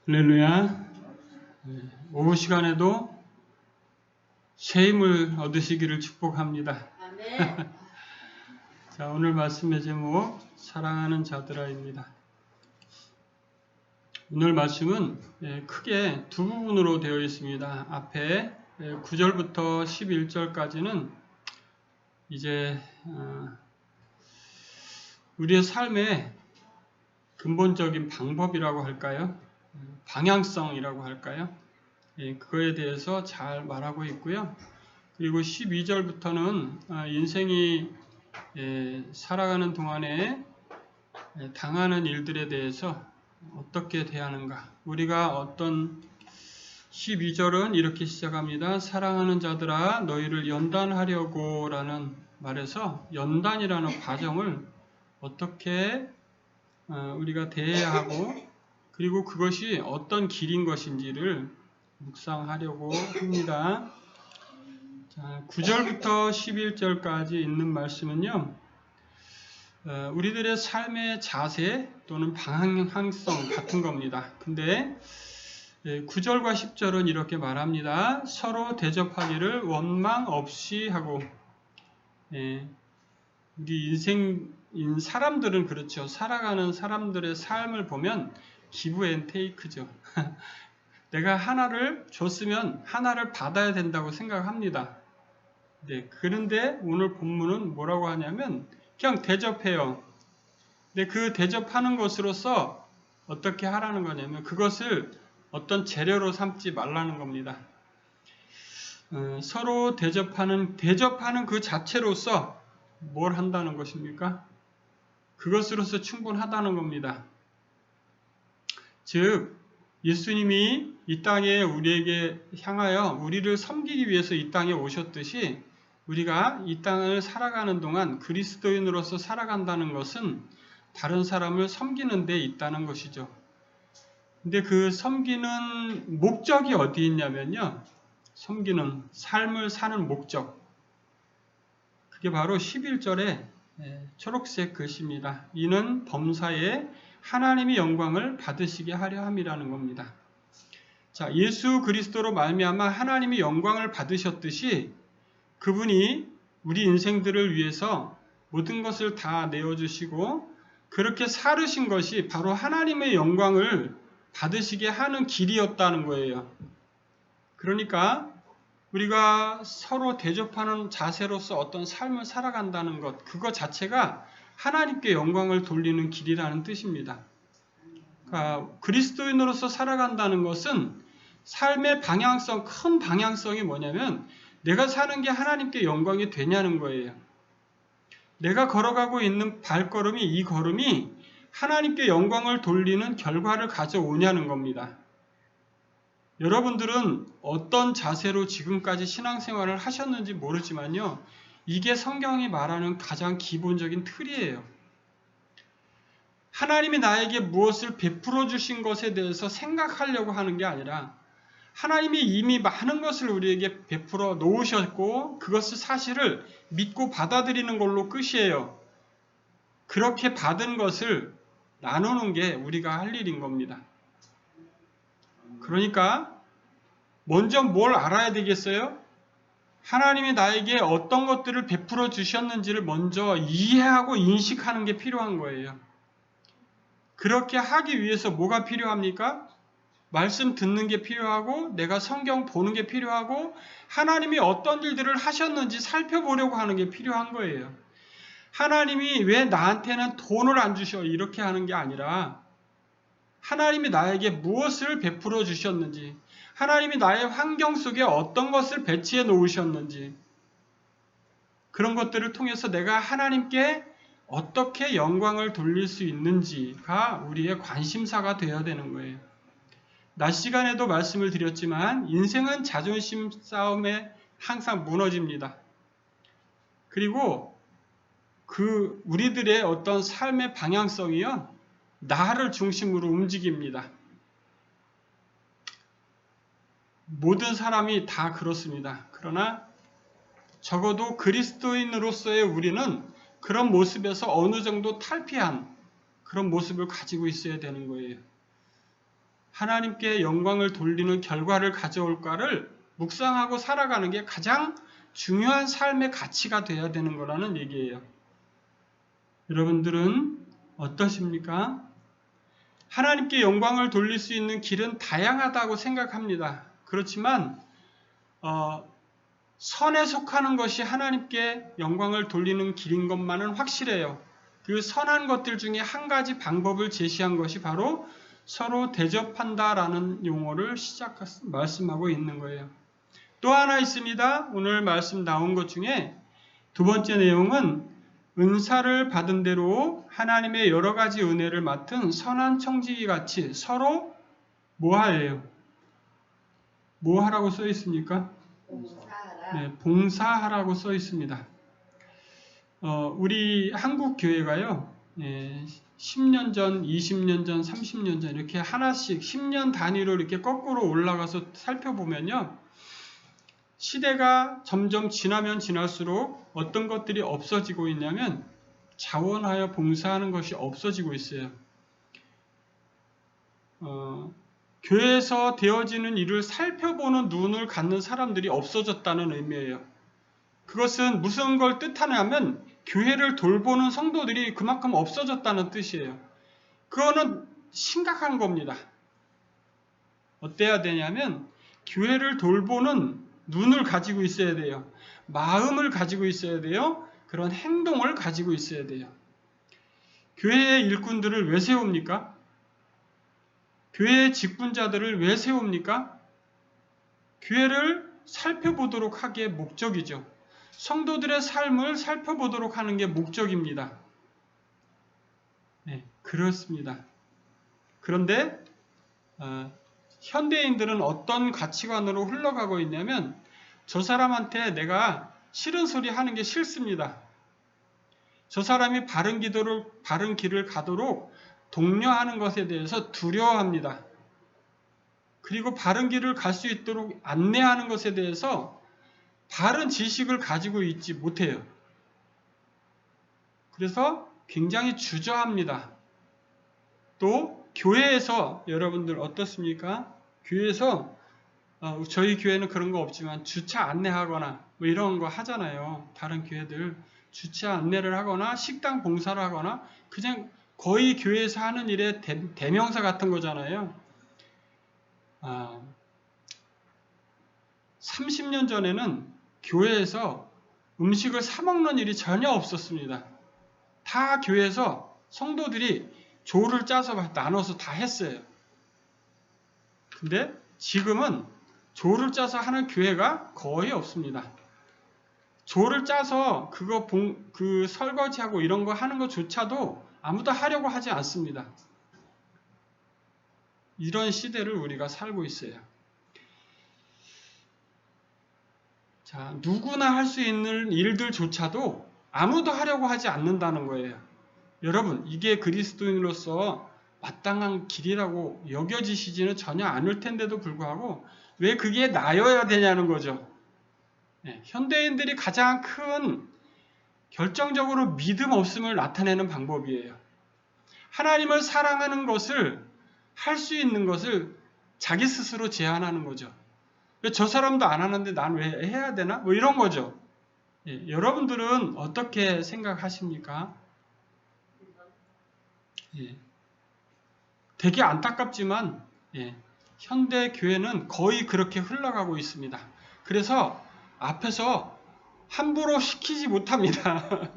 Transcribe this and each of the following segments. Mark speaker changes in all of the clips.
Speaker 1: 할렐루야. 오후 시간에도 새 힘을 얻으시기를 축복합니다.
Speaker 2: 아멘.
Speaker 1: 자, 오늘 말씀의 제목 사랑하는 자들아입니다. 오늘 말씀은 크게 두 부분으로 되어 있습니다. 앞에 9절부터 11절까지는 이제 우리의 삶의 근본적인 방법이라고 할까요? 방향성이라고 할까요? 그거에 대해서 잘 말하고 있고요. 그리고 12절부터는 인생이 살아가는 동안에 당하는 일들에 대해서 어떻게 대하는가. 우리가 어떤 12절은 이렇게 시작합니다. 사랑하는 자들아 너희를 연단하려고 라는 말에서 연단이라는 과정을 어떻게 우리가 대해야 하고 그리고 그것이 어떤 길인 것인지를 묵상하려고 합니다. 자, 9절부터 11절까지 있는 말씀은요. 우리들의 삶의 자세 또는 방향성 같은 겁니다. 근데 9절과 10절은 이렇게 말합니다. 서로 대접하기를 원망 없이 하고 우리 인생인 사람들은 그렇죠. 살아가는 사람들의 삶을 보면 기브 앤 테이크죠. 내가 하나를 줬으면 하나를 받아야 된다고 생각합니다. 네, 그런데 오늘 본문은 뭐라고 하냐면 그냥 대접해요. 근데 그 대접하는 것으로서 어떻게 하라는 거냐면 그것을 어떤 재료로 삼지 말라는 겁니다. 서로 대접하는 그 자체로서 뭘 한다는 것입니까? 그것으로서 충분하다는 겁니다. 즉 예수님이 이 땅에 우리에게 향하여 우리를 섬기기 위해서 이 땅에 오셨듯이 우리가 이 땅을 살아가는 동안 그리스도인으로서 살아간다는 것은 다른 사람을 섬기는 데 있다는 것이죠. 근데 그 섬기는 목적이 어디 있냐면요. 섬기는 삶을 사는 목적. 그게 바로 11절에 초록색 글씨입니다. 이는 범사에 하나님의 영광을 받으시게 하려 함이라는 겁니다. 자, 예수 그리스도로 말미암아 하나님의 영광을 받으셨듯이 그분이 우리 인생들을 위해서 모든 것을 다 내어주시고 그렇게 살으신 것이 바로 하나님의 영광을 받으시게 하는 길이었다는 거예요. 그러니까 우리가 서로 대접하는 자세로서 어떤 삶을 살아간다는 것, 그거 자체가 하나님께 영광을 돌리는 길이라는 뜻입니다. 그러니까 그리스도인으로서 살아간다는 것은 삶의 방향성, 큰 방향성이 뭐냐면 내가 사는 게 하나님께 영광이 되냐는 거예요. 내가 걸어가고 있는 발걸음이 이 걸음이 하나님께 영광을 돌리는 결과를 가져오냐는 겁니다. 여러분들은 어떤 자세로 지금까지 신앙생활을 하셨는지 모르지만요. 이게 성경이 말하는 가장 기본적인 틀이에요. 하나님이 나에게 무엇을 베풀어 주신 것에 대해서 생각하려고 하는 게 아니라 하나님이 이미 많은 것을 우리에게 베풀어 놓으셨고 그것을 사실을 믿고 받아들이는 걸로 끝이에요. 그렇게 받은 것을 나누는 게 우리가 할 일인 겁니다. 그러니까 먼저 뭘 알아야 되겠어요? 하나님이 나에게 어떤 것들을 베풀어 주셨는지를 먼저 이해하고 인식하는 게 필요한 거예요. 그렇게 하기 위해서 뭐가 필요합니까? 말씀 듣는 게 필요하고 내가 성경 보는 게 필요하고 하나님이 어떤 일들을 하셨는지 살펴보려고 하는 게 필요한 거예요. 하나님이 왜 나한테는 돈을 안 주셔? 이렇게 하는 게 아니라 하나님이 나에게 무엇을 베풀어 주셨는지, 하나님이 나의 환경 속에 어떤 것을 배치해 놓으셨는지, 그런 것들을 통해서 내가 하나님께 어떻게 영광을 돌릴 수 있는지가 우리의 관심사가 되어야 되는 거예요. 낮 시간에도 말씀을 드렸지만 인생은 자존심 싸움에 항상 무너집니다. 그리고 우리들의 어떤 삶의 방향성이요, 나를 중심으로 움직입니다. 모든 사람이 다 그렇습니다. 그러나 적어도 그리스도인으로서의 우리는 그런 모습에서 어느 정도 탈피한 그런 모습을 가지고 있어야 되는 거예요. 하나님께 영광을 돌리는 결과를 가져올까를 묵상하고 살아가는 게 가장 중요한 삶의 가치가 되어야 되는 거라는 얘기예요. 여러분들은 어떠십니까? 하나님께 영광을 돌릴 수 있는 길은 다양하다고 생각합니다. 그렇지만 선에 속하는 것이 하나님께 영광을 돌리는 길인 것만은 확실해요. 그 선한 것들 중에 한 가지 방법을 제시한 것이 바로 서로 대접한다라는 용어를 말씀하고 있는 거예요. 또 하나 있습니다. 오늘 말씀 나온 것 중에 두 번째 내용은 은사를 받은 대로 하나님의 여러 가지 은혜를 맡은 선한 청지기같이 서로 뭐하예요? 뭐하라고 써 있습니까?
Speaker 2: 봉사하라.
Speaker 1: 네, 봉사하라고 써 있습니다. 우리 한국 교회가요, 10년 전, 20년 전, 30년 전 이렇게 하나씩 10년 단위로 이렇게 거꾸로 올라가서 살펴보면요, 시대가 점점 지나면 지날수록 어떤 것들이 없어지고 있냐면 자원하여 봉사하는 것이 없어지고 있어요. 교회에서 되어지는 일을 살펴보는 눈을 갖는 사람들이 없어졌다는 의미예요. 그것은 무슨 걸 뜻하냐면 교회를 돌보는 성도들이 그만큼 없어졌다는 뜻이에요. 그거는 심각한 겁니다. 어때야 되냐면 교회를 돌보는 눈을 가지고 있어야 돼요. 마음을 가지고 있어야 돼요. 그런 행동을 가지고 있어야 돼요. 교회의 일꾼들을 왜 세웁니까? 교회의 직분자들을 왜 세웁니까? 교회를 살펴보도록 하기에 목적이죠. 성도들의 삶을 살펴보도록 하는 게 목적입니다. 네, 그렇습니다. 그런데 현대인들은 어떤 가치관으로 흘러가고 있냐면 저 사람한테 내가 싫은 소리 하는 게 싫습니다. 저 사람이 바른 길을 가도록 독려하는 것에 대해서 두려워합니다. 그리고 바른 길을 갈 수 있도록 안내하는 것에 대해서 바른 지식을 가지고 있지 못해요. 그래서 굉장히 주저합니다. 또 교회에서 여러분들 어떻습니까? 교회에서 저희 교회는 그런 거 없지만 주차 안내하거나 뭐 이런 거 하잖아요. 다른 교회들 주차 안내를 하거나 식당 봉사를 하거나 그냥 거의 교회에서 하는 일의 대명사 같은 거잖아요. 30년 전에는 교회에서 음식을 사 먹는 일이 전혀 없었습니다. 다 교회에서 성도들이 조를 짜서 나눠서 다 했어요. 근데 지금은 조를 짜서 하는 교회가 거의 없습니다. 조를 짜서 그 설거지하고 이런 거 하는 것조차도 아무도 하려고 하지 않습니다. 이런 시대를 우리가 살고 있어요. 자, 누구나 할 수 있는 일들조차도 아무도 하려고 하지 않는다는 거예요. 여러분, 이게 그리스도인으로서 마땅한 길이라고 여겨지시지는 전혀 않을 텐데도 불구하고 왜 그게 나여야 되냐는 거죠. 네, 현대인들이 가장 큰 결정적으로 믿음 없음을 나타내는 방법이에요. 하나님을 사랑하는 것을 할 수 있는 것을 자기 스스로 제한하는 거죠. 왜 저 사람도 안 하는데 난 왜 해야 되나? 뭐 이런 거죠. 예, 여러분들은 어떻게 생각하십니까? 예, 되게 안타깝지만 현대 교회는 거의 그렇게 흘러가고 있습니다. 그래서 앞에서 함부로 시키지 못합니다.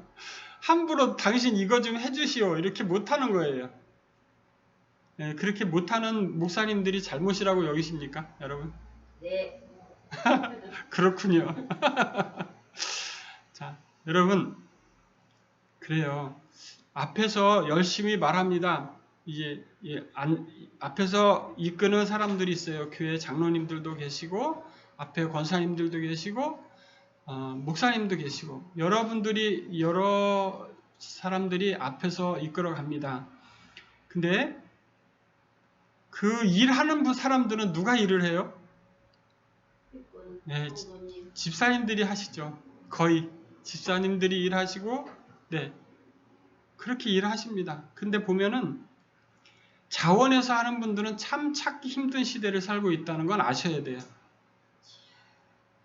Speaker 1: 함부로 당신 이거 좀 해주시오 이렇게 못하는 거예요. 예, 그렇게 못하는 목사님들이 잘못이라고 여기십니까, 여러분?
Speaker 2: 네.
Speaker 1: 그렇군요. 자, 여러분, 그래요. 앞에서 열심히 말합니다. 이제 앞에서 이끄는 사람들이 있어요. 교회 장로님들도 계시고, 앞에 권사님들도 계시고, 목사님도 계시고, 여러 사람들이 앞에서 이끌어 갑니다. 근데 그 일하는 사람들은 누가 일을 해요? 네, 집사님들이 하시죠. 거의 집사님들이 일하시고, 네, 그렇게 일하십니다. 근데 보면은 자원에서 하는 분들은 참 찾기 힘든 시대를 살고 있다는 건 아셔야 돼요.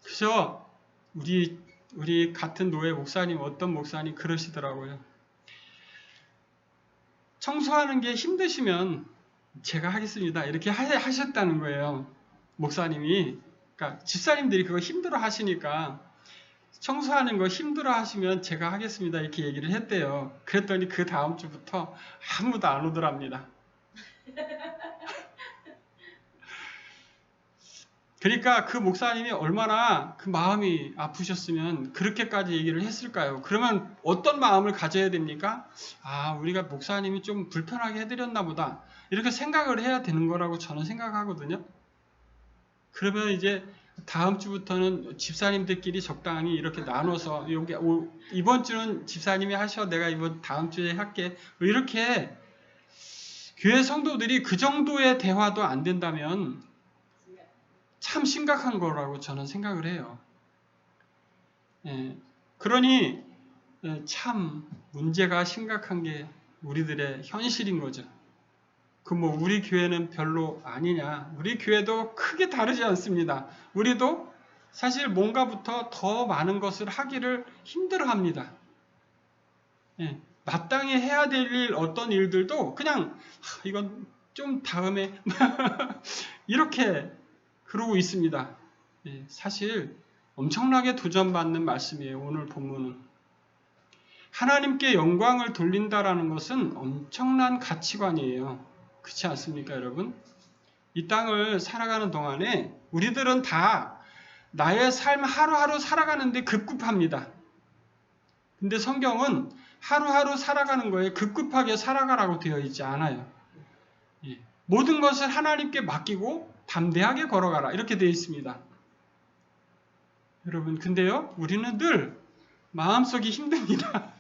Speaker 1: 그래서 우리 같은 노예 목사님, 어떤 목사님 그러시더라고요. 청소하는 게 힘드시면 제가 하겠습니다. 이렇게 하셨다는 거예요. 목사님이. 그러니까 집사님들이 그거 힘들어 하시니까 청소하는 거 힘들어 하시면 제가 하겠습니다. 이렇게 얘기를 했대요. 그랬더니 그 다음 주부터 아무도 안 오더랍니다. 그러니까 그 목사님이 얼마나 그 마음이 아프셨으면 그렇게까지 얘기를 했을까요? 그러면 어떤 마음을 가져야 됩니까? 아, 우리가 목사님이 좀 불편하게 해드렸나 보다. 이렇게 생각을 해야 되는 거라고 저는 생각하거든요. 그러면 이제 다음 주부터는 집사님들끼리 적당히 이렇게 나눠서 이번 주는 집사님이 하셔, 내가 다음 주에 할게. 이렇게 교회 성도들이 그 정도의 대화도 안 된다면 참 심각한 거라고 저는 생각을 해요. 그러니 참 문제가 심각한 게 우리들의 현실인 거죠. 우리 교회는 별로 아니냐. 우리 교회도 크게 다르지 않습니다. 우리도 사실 뭔가부터 더 많은 것을 하기를 힘들어 합니다. 마땅히 해야 될 일, 어떤 일들도 그냥, 이건 좀 다음에, 이렇게 그러고 있습니다. 사실 엄청나게 도전받는 말씀이에요. 오늘 본문은. 하나님께 영광을 돌린다라는 것은 엄청난 가치관이에요. 그렇지 않습니까, 여러분? 이 땅을 살아가는 동안에 우리들은 다 나의 삶 하루하루 살아가는데 급급합니다. 근데 성경은 하루하루 살아가는 거에 급급하게 살아가라고 되어 있지 않아요. 모든 것을 하나님께 맡기고 담대하게 걸어가라 이렇게 되어 있습니다. 여러분, 근데요, 우리는 늘 마음속이 힘듭니다.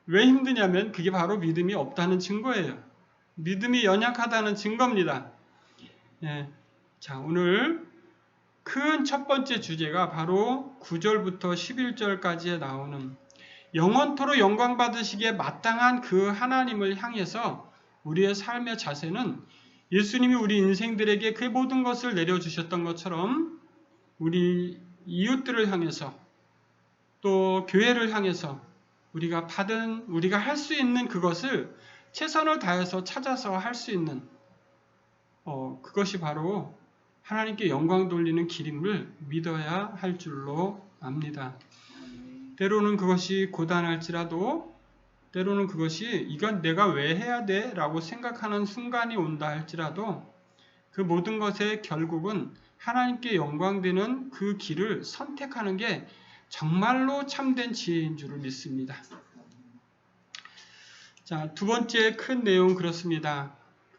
Speaker 1: 왜 힘드냐면 그게 바로 믿음이 없다는 증거예요. 믿음이 연약하다는 증거입니다. 자, 오늘 큰 첫 번째 주제가 바로 9절부터 11절까지에 나오는 영원토록 영광 받으시기에 마땅한 그 하나님을 향해서 우리의 삶의 자세는 예수님이 우리 인생들에게 그 모든 것을 내려주셨던 것처럼 우리 이웃들을 향해서 또 교회를 향해서 우리가 할 수 있는 그것을 최선을 다해서 찾아서 할 수 있는 그것이 바로 하나님께 영광 돌리는 길임을 믿어야 할 줄로 압니다. 때로는 그것이 고단할지라도 때로는 그것이 이건 내가 왜 해야 돼? 라고 생각하는 순간이 온다 할지라도 그 모든 것의 결국은 하나님께 영광되는 그 길을 선택하는 게 정말로 참된 지혜인 줄을 믿습니다. 자, 두 번째 큰 내용 그렇습니다.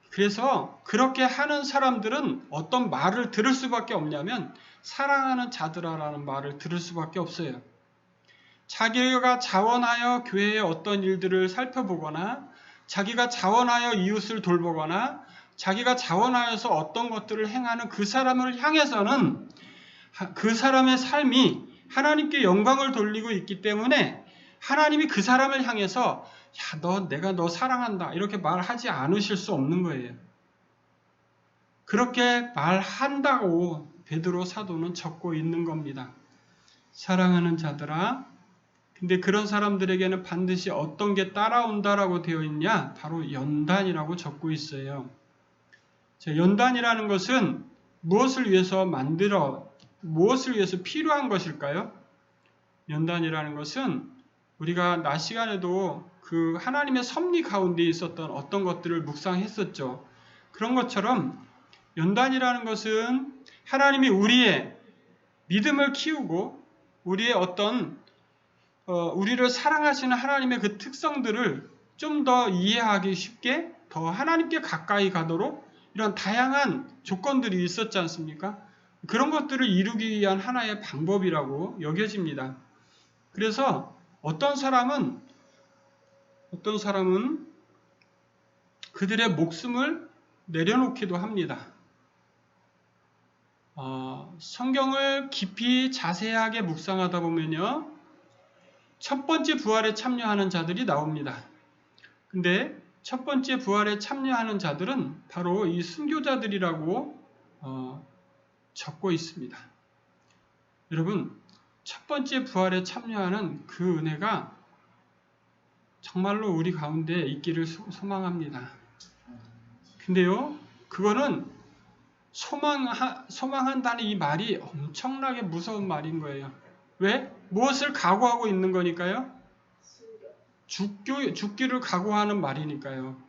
Speaker 1: 그래서 그렇게 하는 사람들은 어떤 말을 들을 수밖에 없냐면 사랑하는 자들아라는 말을 들을 수밖에 없어요. 자기가 자원하여 교회의 어떤 일들을 살펴보거나 자기가 자원하여 이웃을 돌보거나 자기가 자원하여서 어떤 것들을 행하는 그 사람을 향해서는 그 사람의 삶이 하나님께 영광을 돌리고 있기 때문에 하나님이 그 사람을 향해서 내가 너 사랑한다 이렇게 말하지 않으실 수 없는 거예요. 그렇게 말한다고 베드로 사도는 적고 있는 겁니다. 사랑하는 자들아, 근데 그런 사람들에게는 반드시 어떤 게 따라온다라고 되어 있냐? 바로 연단이라고 적고 있어요. 자, 연단이라는 것은 무엇을 위해서 필요한 것일까요? 연단이라는 것은 우리가 낮 시간에도 그 하나님의 섭리 가운데 있었던 어떤 것들을 묵상했었죠. 그런 것처럼 연단이라는 것은 하나님이 우리의 믿음을 키우고 우리의 우리를 사랑하시는 하나님의 그 특성들을 좀 더 이해하기 쉽게 더 하나님께 가까이 가도록 이런 다양한 조건들이 있었지 않습니까? 그런 것들을 이루기 위한 하나의 방법이라고 여겨집니다. 그래서 어떤 사람은 그들의 목숨을 내려놓기도 합니다. 성경을 깊이 자세하게 묵상하다 보면요, 첫 번째 부활에 참여하는 자들이 나옵니다. 근데 첫 번째 부활에 참여하는 자들은 바로 이 순교자들이라고 적고 있습니다. 여러분, 첫 번째 부활에 참여하는 그 은혜가 정말로 우리 가운데 있기를 소망합니다. 근데요, 그거는 소망한다는 이 말이 엄청나게 무서운 말인 거예요. 왜? 무엇을 각오하고 있는 거니까요? 죽기를 각오하는 말이니까요.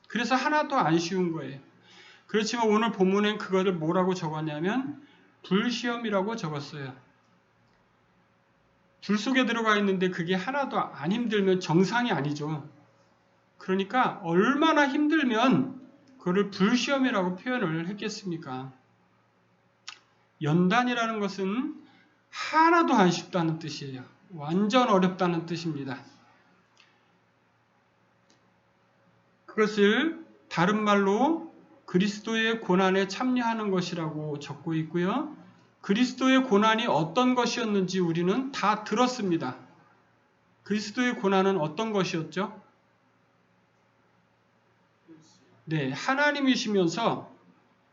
Speaker 1: 그래서 하나도 안 쉬운 거예요. 그렇지만 오늘 본문엔 그거를 뭐라고 적었냐면 불시험이라고 적었어요. 불 속에 들어가 있는데 그게 하나도 안 힘들면 정상이 아니죠. 그러니까 얼마나 힘들면 그거를 불시험이라고 표현을 했겠습니까? 연단이라는 것은 하나도 안 쉽다는 뜻이에요. 완전 어렵다는 뜻입니다. 그것을 다른 말로 그리스도의 고난에 참여하는 것이라고 적고 있고요. 그리스도의 고난이 어떤 것이었는지 우리는 다 들었습니다. 그리스도의 고난은 어떤 것이었죠? 네, 하나님이시면서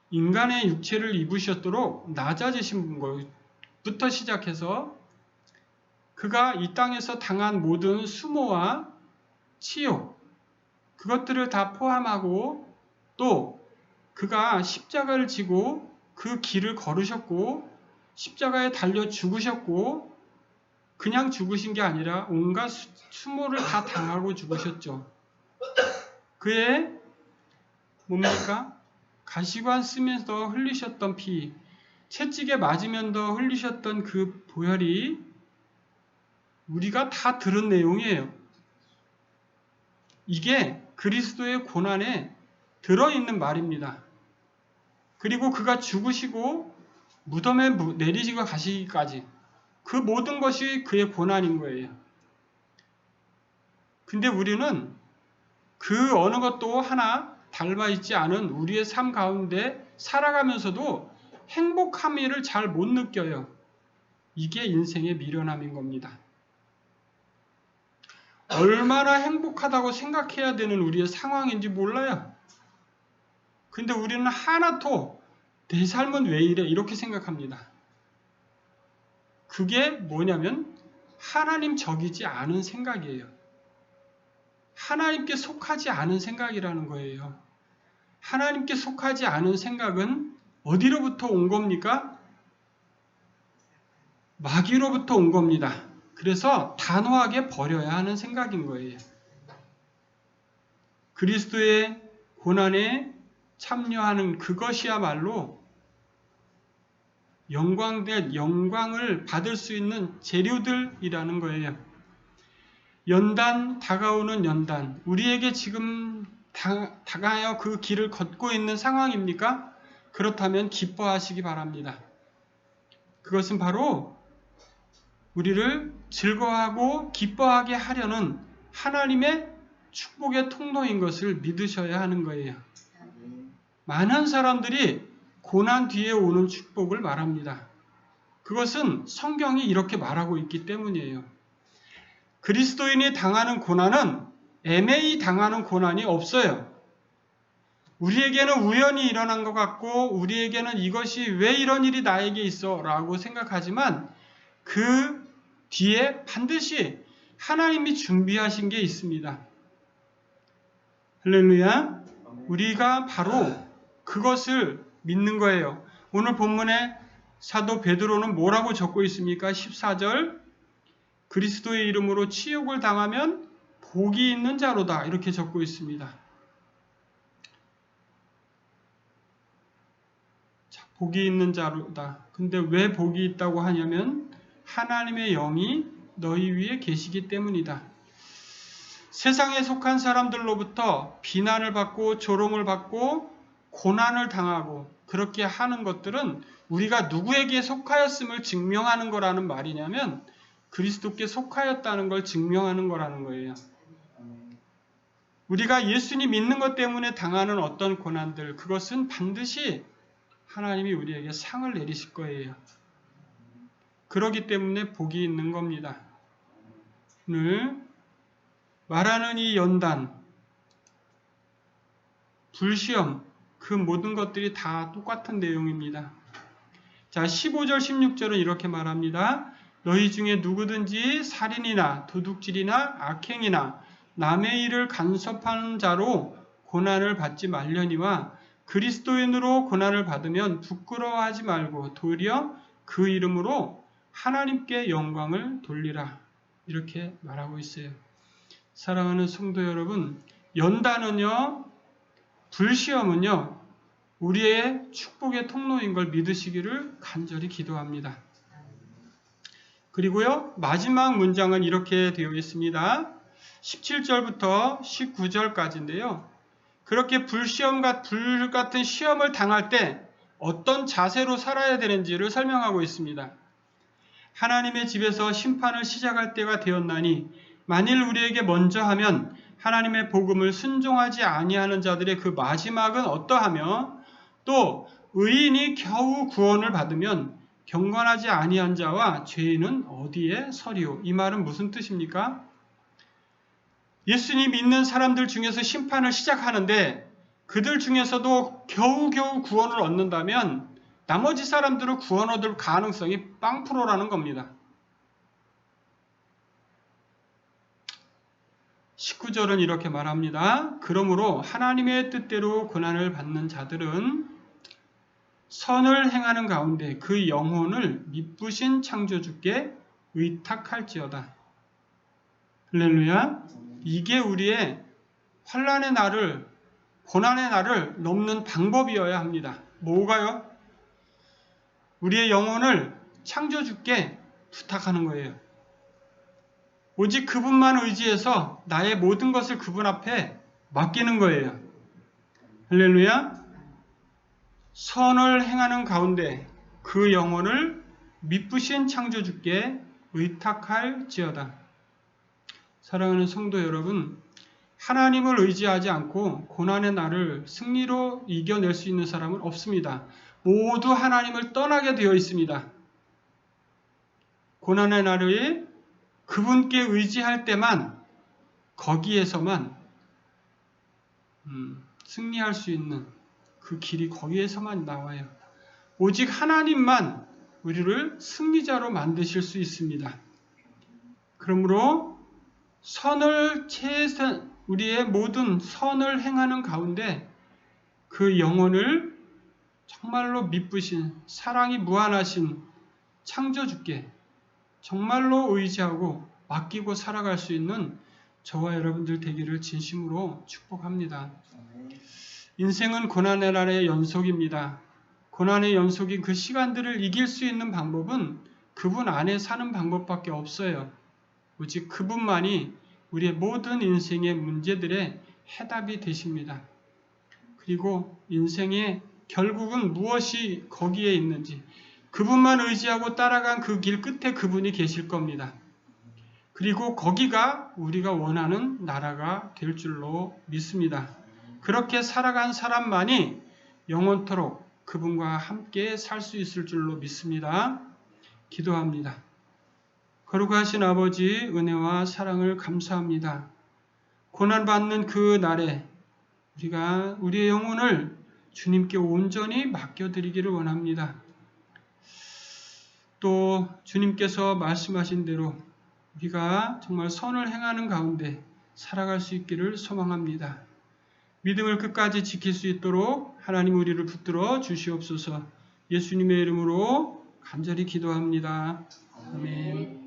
Speaker 1: 인간의 육체를 입으셨도록 낮아지신 것부터 시작해서 그가 이 땅에서 당한 모든 수모와 치욕, 그것들을 다 포함하고 또 그가 십자가를 지고 그 길을 걸으셨고 십자가에 달려 죽으셨고 그냥 죽으신 게 아니라 온갖 수모를 다 당하고 죽으셨죠. 그의 뭡니까? 가시관 쓰면서 흘리셨던 피, 채찍에 맞으면서 흘리셨던 그 보혈이 우리가 다 들은 내용이에요. 이게 그리스도의 고난에 들어있는 말입니다. 그리고 그가 죽으시고 무덤에 내리시고 가시기까지 그 모든 것이 그의 고난인 거예요. 근데 우리는 그 어느 것도 하나 닮아있지 않은 우리의 삶 가운데 살아가면서도 행복함을 잘 못 느껴요. 이게 인생의 미련함인 겁니다. 얼마나 행복하다고 생각해야 되는 우리의 상황인지 몰라요. 근데 우리는 하나도 내 삶은 왜 이래? 이렇게 생각합니다. 그게 뭐냐면 하나님 적이지 않은 생각이에요. 하나님께 속하지 않은 생각이라는 거예요. 하나님께 속하지 않은 생각은 어디로부터 온 겁니까? 마귀로부터 온 겁니다. 그래서 단호하게 버려야 하는 생각인 거예요. 그리스도의 고난에 참여하는 그것이야말로 영광을 받을 수 있는 재료들이라는 거예요. 연단, 다가오는 연단, 우리에게 지금 다가여 그 길을 걷고 있는 상황입니까? 그렇다면 기뻐하시기 바랍니다. 그것은 바로 우리를 즐거워하고 기뻐하게 하려는 하나님의 축복의 통로인 것을 믿으셔야 하는 거예요. 많은 사람들이 고난 뒤에 오는 축복을 말합니다. 그것은 성경이 이렇게 말하고 있기 때문이에요. 그리스도인이 당하는 고난은 애매히 당하는 고난이 없어요. 우리에게는 우연히 일어난 것 같고 우리에게는 이것이 왜 이런 일이 나에게 있어? 라고 생각하지만 그 뒤에 반드시 하나님이 준비하신 게 있습니다. 할렐루야. 우리가 바로 그것을 믿는 거예요. 오늘 본문에 사도 베드로는 뭐라고 적고 있습니까? 14절 그리스도의 이름으로 치욕을 당하면 복이 있는 자로다. 이렇게 적고 있습니다. 자, 복이 있는 자로다. 근데 왜 복이 있다고 하냐면 하나님의 영이 너희 위에 계시기 때문이다. 세상에 속한 사람들로부터 비난을 받고 조롱을 받고 고난을 당하고 그렇게 하는 것들은 우리가 누구에게 속하였음을 증명하는 거라는 말이냐면 그리스도께 속하였다는 걸 증명하는 거라는 거예요. 우리가 예수님 믿는 것 때문에 당하는 어떤 고난들, 그것은 반드시 하나님이 우리에게 상을 내리실 거예요. 그렇기 때문에 복이 있는 겁니다. 오늘 말하는 이 연단, 불시험, 그 모든 것들이 다 똑같은 내용입니다. 자, 15절, 16절은 이렇게 말합니다. 너희 중에 누구든지 살인이나 도둑질이나 악행이나 남의 일을 간섭하는 자로 고난을 받지 말려니와 그리스도인으로 고난을 받으면 부끄러워하지 말고 도리어 그 이름으로 하나님께 영광을 돌리라. 이렇게 말하고 있어요. 사랑하는 성도 여러분, 연단은요, 불시험은요, 우리의 축복의 통로인 걸 믿으시기를 간절히 기도합니다. 그리고요, 마지막 문장은 이렇게 되어 있습니다. 17절부터 19절까지인데요. 그렇게 불 같은 시험을 당할 때 어떤 자세로 살아야 되는지를 설명하고 있습니다. 하나님의 집에서 심판을 시작할 때가 되었나니 만일 우리에게 먼저 하면 하나님의 복음을 순종하지 아니하는 자들의 그 마지막은 어떠하며 또 의인이 겨우 구원을 받으면 경건하지 아니한 자와 죄인은 어디에 서리오. 이 말은 무슨 뜻입니까? 예수님 믿는 사람들 중에서 심판을 시작하는데 그들 중에서도 겨우겨우 구원을 얻는다면 나머지 사람들은 구원 얻을 가능성이 0%라는 겁니다. 19절은 이렇게 말합니다. 그러므로 하나님의 뜻대로 고난을 받는 자들은 선을 행하는 가운데 그 영혼을 미쁘신 창조주께 의탁할지어다. 할렐루야. 이게 우리의 환난의 날을, 고난의 날을 넘는 방법이어야 합니다. 뭐가요? 우리의 영혼을 창조주께 부탁하는 거예요. 오직 그분만 의지해서 나의 모든 것을 그분 앞에 맡기는 거예요. 할렐루야. 선을 행하는 가운데 그 영혼을 미쁘신 창조주께 의탁할지어다. 사랑하는 성도 여러분, 하나님을 의지하지 않고 고난의 날을 승리로 이겨낼 수 있는 사람은 없습니다. 모두 하나님을 떠나게 되어 있습니다. 고난의 날에 그분께 의지할 때만 거기에서만 승리할 수 있는 그 길이 거기에서만 나와요. 오직 하나님만 우리를 승리자로 만드실 수 있습니다. 그러므로 우리의 모든 선을 행하는 가운데 그 영혼을 정말로 미쁘신 사랑이 무한하신 창조주께 정말로 의지하고 맡기고 살아갈 수 있는 저와 여러분들 되기를 진심으로 축복합니다. 인생은 고난의 날의 연속입니다. 고난의 연속인 그 시간들을 이길 수 있는 방법은 그분 안에 사는 방법밖에 없어요. 오직 그분만이 우리의 모든 인생의 문제들의 해답이 되십니다. 그리고 인생의 결국은 무엇이 거기에 있는지 그분만 의지하고 따라간 그 길 끝에 그분이 계실 겁니다. 그리고 거기가 우리가 원하는 나라가 될 줄로 믿습니다. 그렇게 살아간 사람만이 영원토록 그분과 함께 살 수 있을 줄로 믿습니다. 기도합니다. 거룩하신 아버지, 은혜와 사랑을 감사합니다. 고난받는 그 날에 우리가 우리의 영혼을 주님께 온전히 맡겨드리기를 원합니다. 또 주님께서 말씀하신 대로 우리가 정말 선을 행하는 가운데 살아갈 수 있기를 소망합니다. 믿음을 끝까지 지킬 수 있도록 하나님 우리를 붙들어 주시옵소서. 예수님의 이름으로 간절히 기도합니다. 아멘.